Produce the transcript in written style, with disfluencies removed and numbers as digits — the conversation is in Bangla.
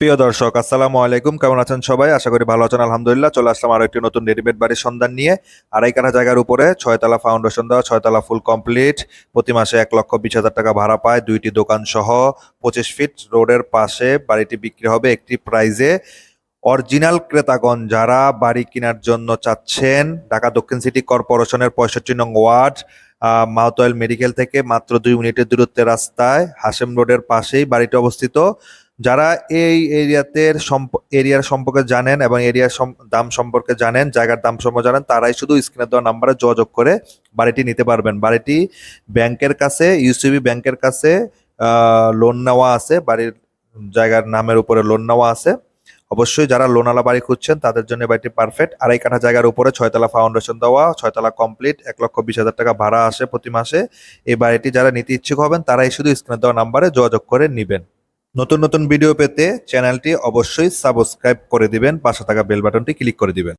প্রিয় দর্শক, আসসালামু আলাইকুম। কেমন আছেন সবাই? আশা করি ভালো আছেন। আলহামদুলিল্লাহ, চলে আসলাম আরো একটি নতুন রেডিমেড বাড়ির সন্ধান নিয়ে। আড়াই কাঠা জায়গার উপরে 6 তলা ফাউন্ডেশন দেওয়া, 6 তলা ফুল কমপ্লিট। প্রতি মাসে 1,20,000 টাকা ভাড়া পায়, 2টি দোকান সহ 25 ফিট রোডের পাশে বাড়িটি বিক্রি হবে একটি প্রাইজে। অরিজিনাল ক্রেতাগণ যারা বাড়ি কেনার জন্য চাচ্ছেন, ঢাকা দক্ষিণ সিটি কর্পোরেশনের 65 নং ওয়ার্ড, মাউতোয়েল মেডিকেল থেকে মাত্র 2 মিনিটের দূরত্বে রাস্তায় হাশেম রোডের পাশেই বাড়িটি অবস্থিত। যারা এই এরিয়ার সম্পর্কে জানেন এবং এরিয়ার দাম সম্পর্কে জানেন, জায়গার দাম সম্পর্কে জানেন, তারাই শুধু স্ক্রিনে দেওয়া নাম্বারে যোগাযোগ করে বাড়িটি নিতে পারবেন। বাড়িটি ব্যাংকের কাছে, ইউসিবি ব্যাংকের কাছে লোন নেওয়া আছে। বাড়ির জায়গার নামের উপরে লোন নেওয়া আছে। অবশ্যই যারা লোনালা বাড়ি খুঁজছেন তাদের জন্য বাড়িটি পারফেক্ট। আড়াই কাঠা জায়গার উপরে 6 তলা ফাউন্ডেশন দেওয়া, 6 তলা কমপ্লিট, 1,20,000 টাকা ভাড়া আসে প্রতি মাসে। এই বাড়িটি যারা নিতে ইচ্ছুক হবেন তারাই শুধু স্ক্রিনে দেওয়া নাম্বারে যোগাযোগ করে নিবেন। নতুন নতুন ভিডিও পেতে চ্যানেলটি অবশ্যই সাবস্ক্রাইব করে দিবেন, পাশে থাকা বেল বাটনটি ক্লিক করে দিবেন।